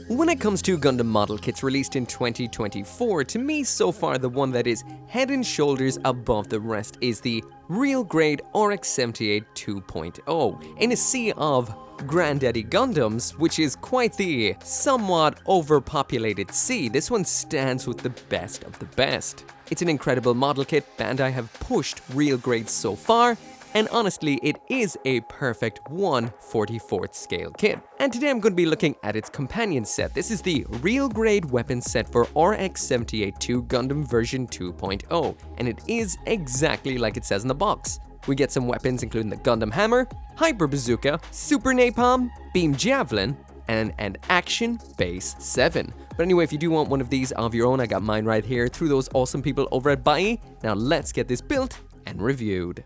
When it comes to Gundam model kits released in 2024, to me so far the one that is head and shoulders above the rest is the real grade RX-78 2.0 in a sea of Granddaddy Gundams, which is quite the somewhat overpopulated sea. This one stands with the best of the best. It's an incredible model kit. Bandai have pushed real grades so far, and honestly, it is a perfect 1/44th scale kit. And today I'm going to be looking at its companion set. This is the real grade weapon set for RX-78-2 Gundam version 2.0, and it is exactly like it says in the box. We get some weapons including the Gundam Hammer, Hyper Bazooka, Super Napalm, Beam Javelin, and an Action Base 7. But anyway, if you do want one of these of your own, I got mine right here through those awesome people over at buyee. Now let's get this built and reviewed.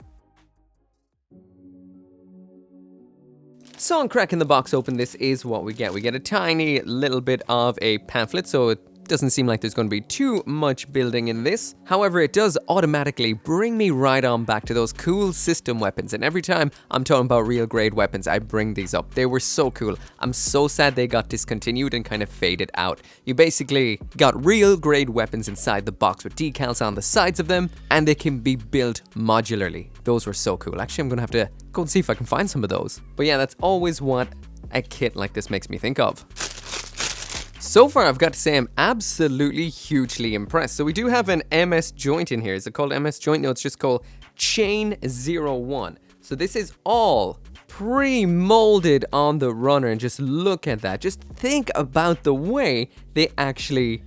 So on cracking the box open, this is what we get. We get a tiny little bit of a pamphlet, so it doesn't seem like there's going to be too much building in this. However, it does automatically bring me right on back to those cool system weapons. And every time I'm talking about real grade weapons, I bring these up. They were so cool. I'm so sad they got discontinued and kind of faded out. You basically got real grade weapons inside the box with decals on the sides of them, and they can be built modularly. Those were so cool. Actually, I'm gonna have to go and see if I can find some of those. But yeah, that's always what a kit like this makes me think of. So far, I've got to say I'm absolutely hugely impressed. So we do have an MS joint in here. Is it called MS joint? No, it's just called Chain 01. So this is all pre-molded on the runner, and just look at that. Just think about the way they actually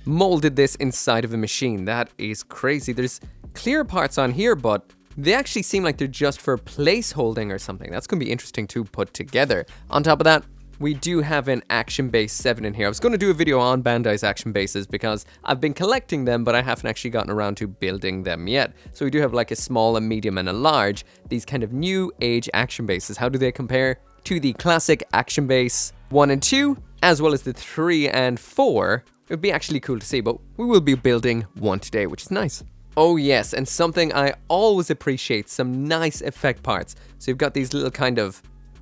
molded this inside of a machine. That is crazy. There's clear parts on here, but they actually seem like they're just for place holding or something. That's going to be interesting to put together. On top of that, we do have an Action Base 7 in here. I was going to do a video on Bandai's action bases because I've been collecting them, but I haven't actually gotten around to building them yet. So we do have like a small, a medium, and a large. These kind of new age action bases. How do they compare to the classic Action Base 1 and 2, as well as the 3 and 4? It would be actually cool to see, but we will be building one today, which is nice. Oh yes, and something I always appreciate, some nice effect parts. So you've got these little kind of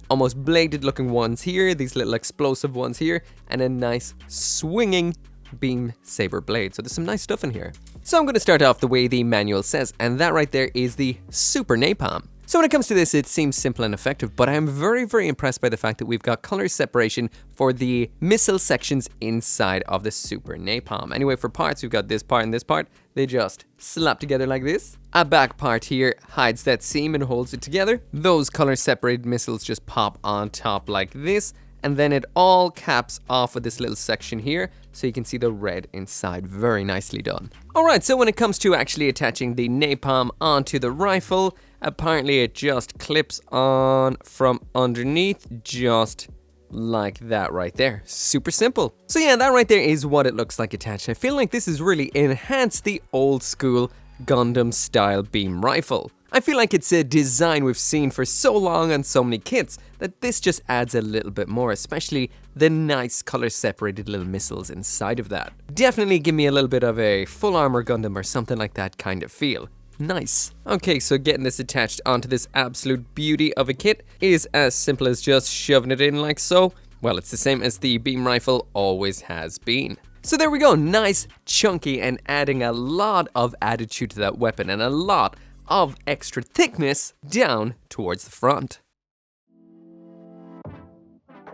almost bladed looking ones here, these little explosive ones here, and a nice swinging beam saber blade. So there's some nice stuff in here. So I'm going to start off the way the manual says, and that right there is the Super Napalm. So when it comes to this, it seems simple and effective, but I am very, very impressed by the fact that we've got color separation for the missile sections inside of the Super Napalm. Anyway, for parts, we've got this part and this part. They just slap together like this. A back part here hides that seam and holds it together. Those color separated missiles just pop on top like this. And then it all caps off with this little section here, so you can see the red inside. Very nicely done. Alright, so when it comes to actually attaching the napalm onto the rifle, apparently it just clips on from underneath, just like that right there. Super simple. So yeah, that right there is what it looks like attached. I feel like this has really enhanced the old school Gundam style beam rifle. I feel like it's a design we've seen for so long on so many kits that this just adds a little bit more, especially the nice color separated little missiles inside of that. Definitely give me a little bit of a full armor Gundam or something like that kind of feel. Nice. Okay, so getting this attached onto this absolute beauty of a kit is as simple as just shoving it in like so. Well, it's the same as the beam rifle always has been. So there we go, nice, chunky, and adding a lot of attitude to that weapon and a lot of extra thickness down towards the front.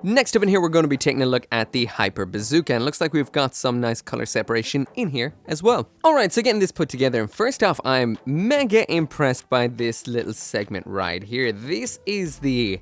Next up in here, we're going to be taking a look at the Hyper Bazooka, and it looks like we've got some nice color separation in here as well. Alright, so getting this put together, and first off, I'm mega impressed by this little segment right here. This is the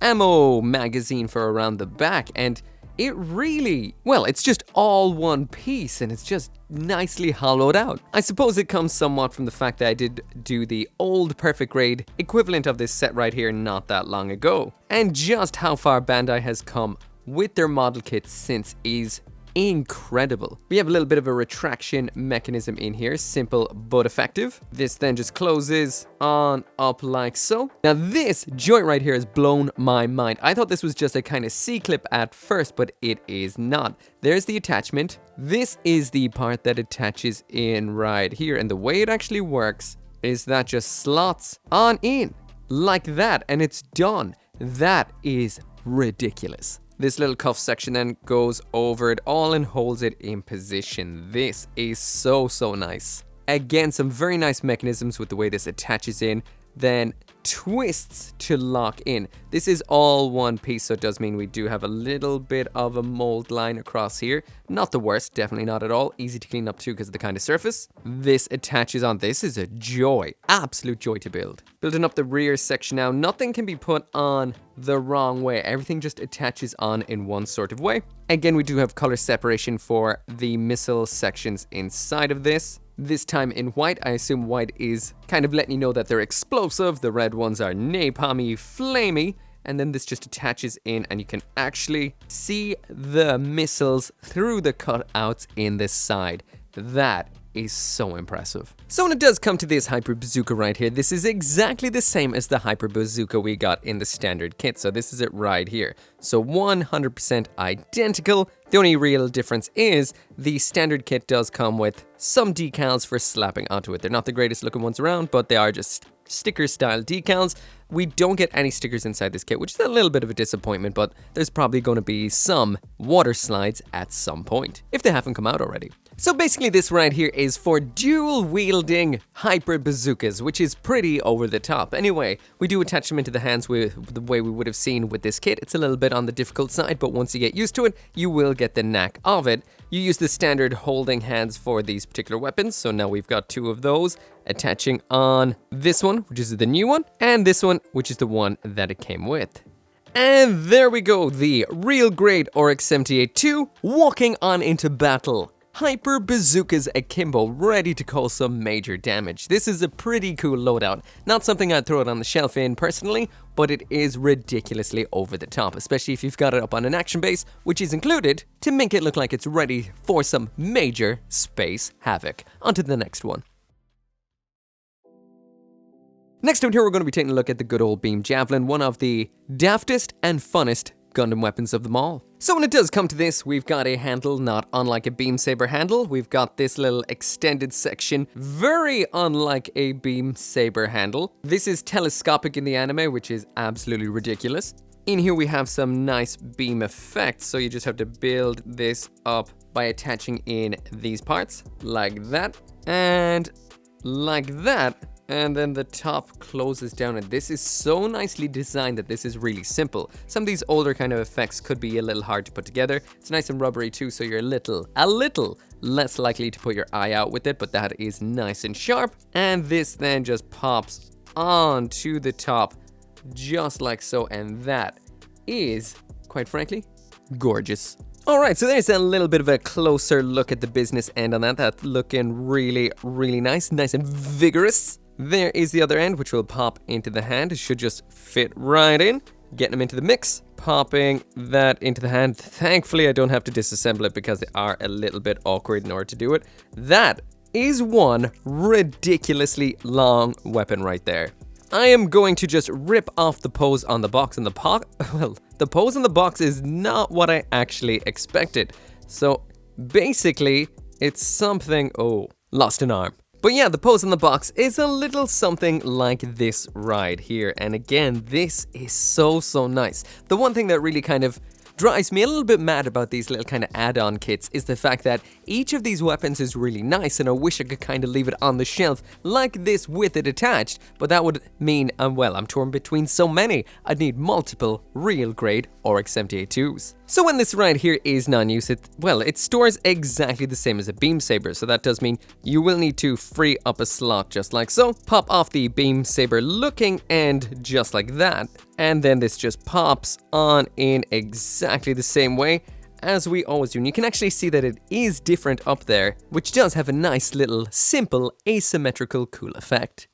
ammo magazine for around the back, and it really, well, it's just all one piece and it's just nicely hollowed out. I suppose it comes somewhat from the fact that I did do the old perfect grade equivalent of this set right here not that long ago. And just how far Bandai has come with their model kits since is incredible. We have a little bit of a retraction mechanism in here, simple but effective. This then just closes on up like so. Now this joint right here has blown my mind. I thought this was just a kind of C-clip at first, but it is not. There's the attachment. This is the part that attaches in right here, and the way it actually works is that just slots on in like that, and it's done. That is ridiculous. This little cuff section then goes over it all and holds it in position. This is so nice. Again, some very nice mechanisms with the way this attaches in, then twists to lock in. This is all one piece, so it does mean we do have a little bit of a mold line across here. Not the worst, definitely not at all. Easy to clean up too because of the kind of surface. This attaches on. This is a joy, absolute joy to build. Building up the rear section now, nothing can be put on the wrong way. Everything just attaches on in one sort of way. Again, we do have color separation for the missile sections inside of this. This time in white. I assume white is kind of letting you know that they're explosive. The red ones are napalmy, flamey. And then this just attaches in and you can actually see the missiles through the cutouts in this side. That is so impressive. So when it does come to this hyper bazooka right here, this is exactly the same as the hyper bazooka we got in the standard kit. So this is it right here. So 100% identical. The only real difference is the standard kit does come with some decals for slapping onto it. They're not the greatest looking ones around, but they are just sticker style decals. We don't get any stickers inside this kit, which is a little bit of a disappointment, but there's probably going to be some water slides at some point, if they haven't come out already. So basically this right here is for dual wielding hyper bazookas, which is pretty over the top. Anyway, we do attach them into the hands with the way we would have seen with this kit. It's a little bit on the difficult side, but once you get used to it, you will get the knack of it. You use the standard holding hands for these particular weapons. So now we've got two of those attaching on this one, which is the new one, and this one, which is the one that it came with. And there we go, the real grade RX-78-2 walking on into battle. Hyper bazookas akimbo, ready to cause some major damage. This is a pretty cool loadout. Not something I'd throw it on the shelf in personally, but it is ridiculously over the top, especially if you've got it up on an action base, which is included, to make it look like it's ready for some major space havoc. On to the next one. Next out here, we're going to be taking a look at the good old beam javelin, one of the daftest and funnest Gundam weapons of them all. So when it does come to this, we've got a handle not unlike a beam saber handle. We've got this little extended section, very unlike a beam saber handle. This is telescopic in the anime, which is absolutely ridiculous. In here we have some nice beam effects, so you just have to build this up by attaching in these parts, like that, and like that. And then the top closes down, and this is so nicely designed that this is really simple. Some of these older kind of effects could be a little hard to put together. It's nice and rubbery too, so you're a little less likely to put your eye out with it, but that is nice and sharp. And this then just pops onto the top just like so, and that is, quite frankly, gorgeous. Alright, so there's a little bit of a closer look at the business end on that. That's looking really nice and vigorous. There is the other end, which will pop into the hand. It should just fit right in. Getting them into the mix, popping that into the hand. Thankfully, I don't have to disassemble it because they are a little bit awkward in order to do it. That is one ridiculously long weapon right there. I am going to just rip off the pose on the box, and the pose on the box is not what I actually expected. So basically, it's something, lost an arm. But yeah, the pose on the box is a little something like this right here. And again, this is so nice. The one thing that really kind of drives me a little bit mad about these little kind of add-on kits is the fact that each of these weapons is really nice, and I wish I could kind of leave it on the shelf like this with it attached, but that would mean, well, I'm torn between so many. I'd need multiple real grade RX-78-2s. So when this right here is non-use, it stores exactly the same as a beam saber, so that does mean you will need to free up a slot just like so, pop off the beam saber looking end just like that, and then this just pops on in exactly the same way as we always do. And you can actually see that it is different up there, which does have a nice little simple asymmetrical cool effect.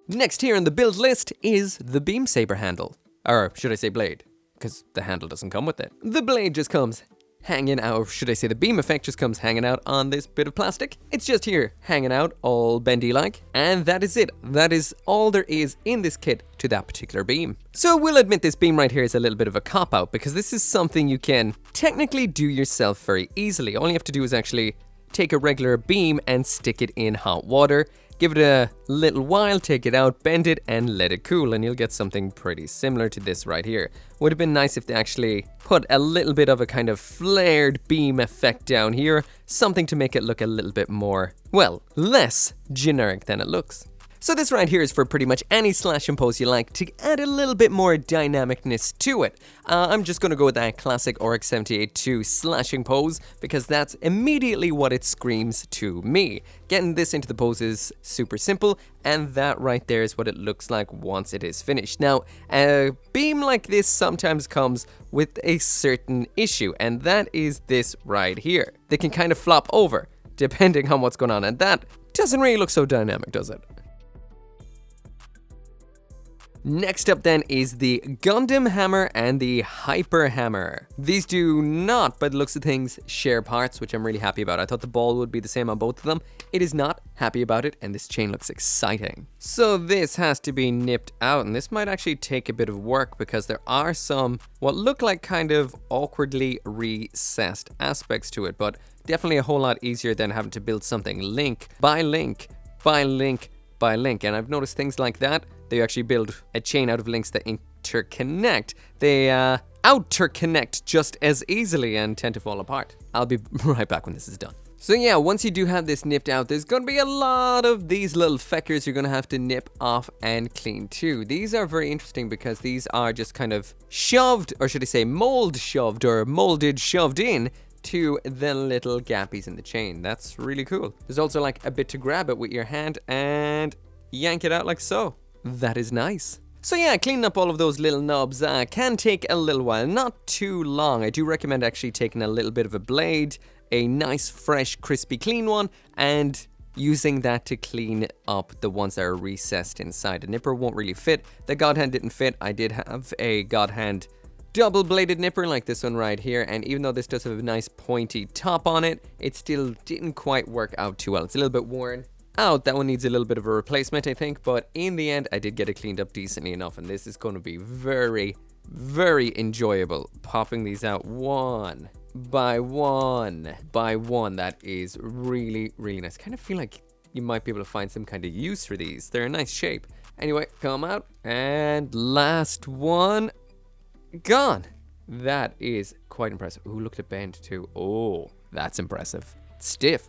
Next here on the build list is the beam saber handle. Or should I say blade? Because the handle doesn't come with it. The blade just comes hanging out, or should I say the beam effect just comes hanging out on this bit of plastic. It's just here, hanging out, all bendy-like. And that is it. That is all there is in this kit to that particular beam. So we'll admit this beam right here is a little bit of a cop-out, because this is something you can technically do yourself very easily. All you have to do is actually take a regular beam and stick it in hot water, Give it a little while, take it out, bend it, and let it cool, and you'll get something pretty similar to this right here. Would have been nice if they actually put a little bit of a kind of flared beam effect down here, something to make it look a little bit more, well, less generic than it looks. So this right here is for pretty much any slash and pose you like to add a little bit more dynamicness to it. I'm just going to go with that classic RX-78-2 slashing pose because that's immediately what it screams to me. Getting this into the pose is super simple, and that right there is what it looks like once it is finished. Now, a beam like this sometimes comes with a certain issue, and that is this right here. They can kind of flop over depending on what's going on, and that doesn't really look so dynamic, does it? Next up then is the Gundam Hammer and the Hyper Hammer. These do not, by the looks of things, share parts, which I'm really happy about. I thought the ball would be the same on both of them. It is not. Happy about it, and this chain looks exciting. So this has to be nipped out, and this might actually take a bit of work because there are some what look like kind of awkwardly recessed aspects to it, but definitely a whole lot easier than having to build something link by link by link by link. And I've noticed things like that. They actually build a chain out of links that interconnect. They outerconnect just as easily and tend to fall apart. I'll be right back when this is done. So yeah, once you do have this nipped out, there's going to be a lot of these little feckers you're going to have to nip off and clean too. These are very interesting because these are just kind of shoved, or should I say mold shoved or molded shoved in to the little gappies in the chain. That's really cool. There's also like a bit to grab it with your hand and yank it out like so. That is nice. So yeah, cleaning up all of those little knobs can take a little while, not too long. I do recommend actually taking a little bit of a blade, a nice, fresh, crispy, clean one, and using that to clean up the ones that are recessed inside. The nipper won't really fit. The God Hand didn't fit. I did have a God Hand double-bladed nipper like this one right here, and even though this does have a nice pointy top on it, it still didn't quite work out too well. It's a little bit worn out. That one needs a little bit of a replacement, I think, but in the end I did get it cleaned up decently enough, and this is going to be very, very enjoyable, popping these out one by one by one. That is really, really nice. Kind of feel like you might be able to find some kind of use for these. They're a nice shape. Anyway, come out, and last one gone. That is quite impressive. Ooh, look at bend too. Oh, that's impressive. Stiff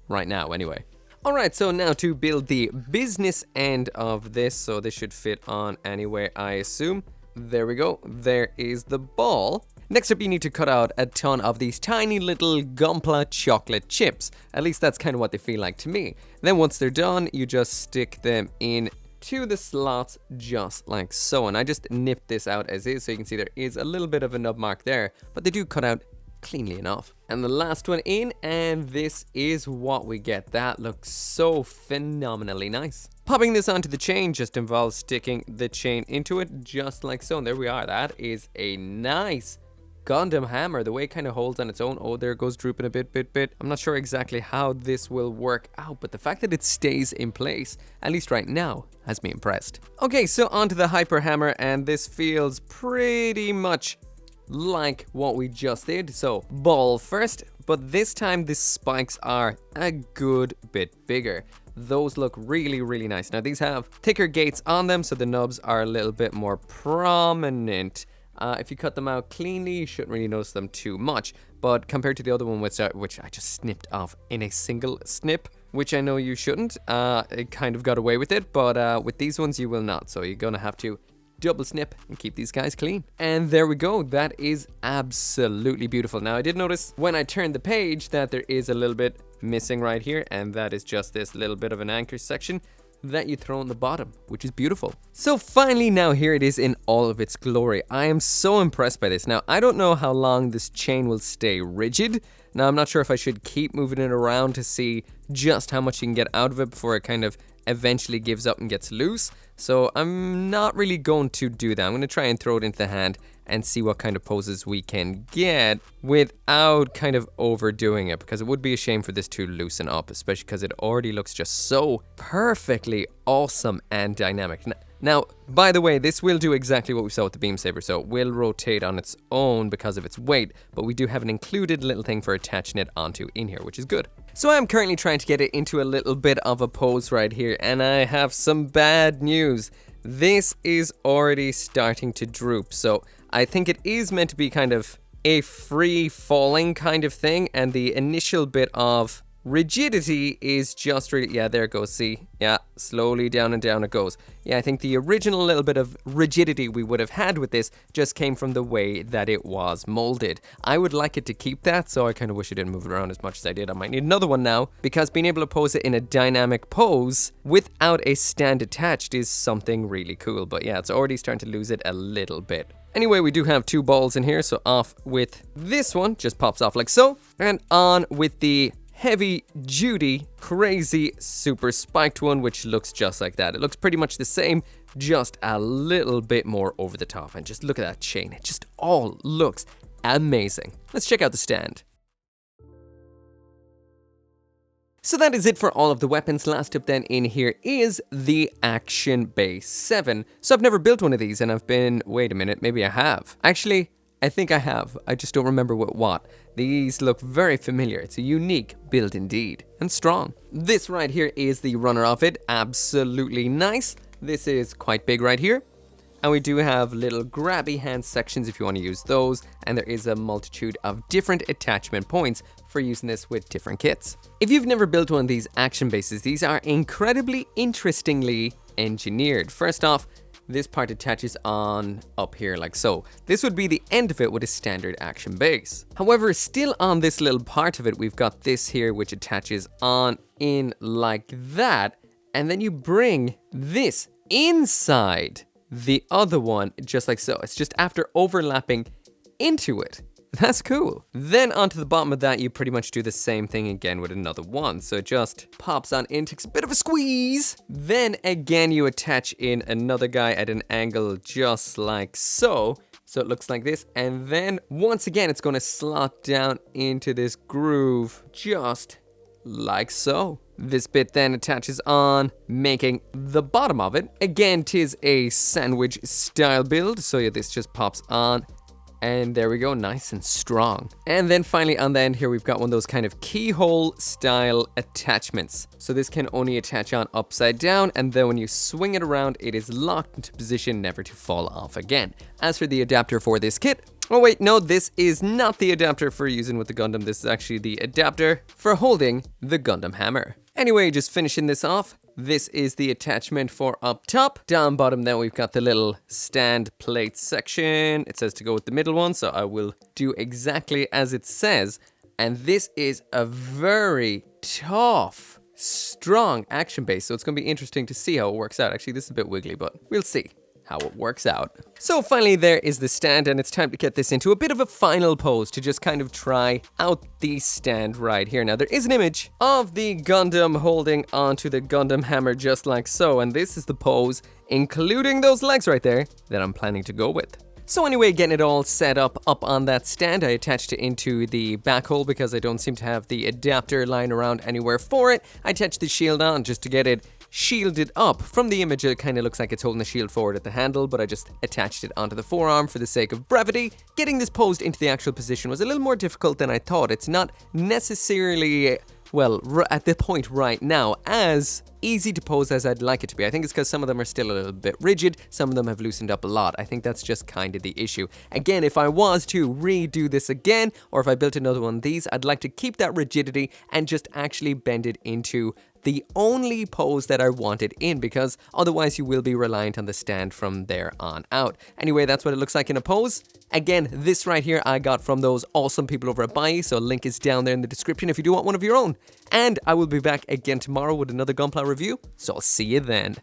right now anyway. Alright, so now to build the business end of this. So this should fit on anyway, I assume. There we go. There is the ball. Next up, you need to cut out a ton of these tiny little gunpla chocolate chips. At least that's kind of what they feel like to me. Then once they're done, you just stick them in to the slots just like so. And I just nipped this out as is, so you can see there is a little bit of a nub mark there, but they do cut out cleanly enough. And the last one in, and this is what we get. That looks so phenomenally nice. Popping this onto the chain just involves sticking the chain into it just like so, and there we are. That is a nice Gundam hammer. The way it kind of holds on its own. Oh, there it goes, drooping a bit. I'm not sure exactly how this will work out, but the fact that it stays in place, at least right now, has me impressed. Okay, so onto the hyper hammer, and this feels pretty much like what we just did. So ball first, but this time the spikes are a good bit bigger. Those look really, really nice. Now these have thicker gates on them, so the nubs are a little bit more prominent. If you cut them out cleanly, you shouldn't really notice them too much. But compared to the other one, which I just snipped off in a single snip, which I know you shouldn't, it kind of got away with it. But with these ones, you will not. So you're going to have to double snip and keep these guys clean. And there we go. That is absolutely beautiful. Now, I did notice when I turned the page that there is a little bit missing right here, and that is just this little bit of an anchor section that you throw on the bottom, which is beautiful. So finally, now here it is in all of its glory. I am so impressed by this. Now, I don't know how long this chain will stay rigid. Now, I'm not sure if I should keep moving it around to see just how much you can get out of it before it kind of eventually gives up and gets loose. So I'm not really going to do that. I'm going to try and throw it into the hand and see what kind of poses we can get without kind of overdoing it, because it would be a shame for this to loosen up, especially because it already looks just so perfectly awesome and dynamic. Now, by the way, this will do exactly what we saw with the beam saber, so it will rotate on its own because of its weight, but we do have an included little thing for attaching it onto in here, which is good. So I'm currently trying to get it into a little bit of a pose right here, and I have some bad news. This is already starting to droop, so I think it is meant to be kind of a free falling kind of thing, and the initial bit of rigidity is just really, yeah, there it goes, see? Yeah, slowly down and down it goes. Yeah, I think the original little bit of rigidity we would have had with this just came from the way that it was molded. I would like it to keep that, so I kind of wish I didn't move it around as much as I did. I might need another one now, because being able to pose it in a dynamic pose without a stand attached is something really cool. But yeah, it's already starting to lose it a little bit. Anyway, we do have 2 balls in here, so off with this one, just pops off like so, and on with the heavy duty, crazy, super spiked one, which looks just like that. It looks pretty much the same, just a little bit more over the top. And just look at that chain. It just all looks amazing. Let's check out the stand. So that is it for all of the weapons. Last up then in here is the Action Base 7. So I've never built one of these, and I've been, wait a minute, maybe I have. Actually, I think I have. I just don't remember what. These look very familiar. It's a unique build indeed, and strong. This right here is the runner of it. Absolutely nice. This is quite big right here. And we do have little grabby hand sections if you want to use those. And there is a multitude of different attachment points for using this with different kits. If you've never built one of these action bases, these are incredibly interestingly engineered. First off, this part attaches on up here like so. This would be the end of it with a standard action base. However, still on this little part of it, we've got this here which attaches on in like that. And then you bring this inside the other one just like so. It's just after overlapping into it. That's cool. Then onto the bottom of that, you pretty much do the same thing again with another one. So it just pops on in, takes a bit of a squeeze. Then again, you attach in another guy at an angle just like so. So it looks like this. And then once again, it's going to slot down into this groove just like so. This bit then attaches on, making the bottom of it. Again, 'tis a sandwich style build. So yeah, this just pops on. And there we go, nice and strong. And then finally on the end here, we've got one of those kind of keyhole style attachments. So this can only attach on upside down, and then when you swing it around, it is locked into position, never to fall off again. As for the adapter for this kit, oh wait, no, this is not the adapter for using with the Gundam. This is actually the adapter for holding the Gundam hammer. Anyway, just finishing this off. This is the attachment for up top. Down bottom then we've got the little stand plate section. It says to go with the middle one, so I will do exactly as it says. And this is a very tough, strong action base, so it's going to be interesting to see how it works out. Actually, this is a bit wiggly, but we'll see how it works out. So finally there is the stand, and it's time to get this into a bit of a final pose to just kind of try out the stand right here. Now there is an image of the Gundam holding onto the Gundam hammer just like so, and this is the pose, including those legs right there, that I'm planning to go with. So anyway, getting it all set up on that stand, I attached it into the back hole because I don't seem to have the adapter lying around anywhere for it. I attached the shield on just to get it shielded up. From the image, it kind of looks like it's holding the shield forward at the handle, but I just attached it onto the forearm for the sake of brevity. Getting this posed into the actual position was a little more difficult than I thought. It's not necessarily, well, at the point right now, as easy to pose as I'd like it to be. I think it's because some of them are still a little bit rigid, some of them have loosened up a lot. I think that's just kind of the issue. Again, if I was to redo this again, or if I built another one of these, I'd like to keep that rigidity and just actually bend it into the only pose that I want it in, because otherwise you will be reliant on the stand from there on out. Anyway, that's what it looks like in a pose. Again, this right here I got from those awesome people over at Buyee, so a link is down there in the description if you do want one of your own. And I will be back again tomorrow with another gunpla review, so I'll see you then.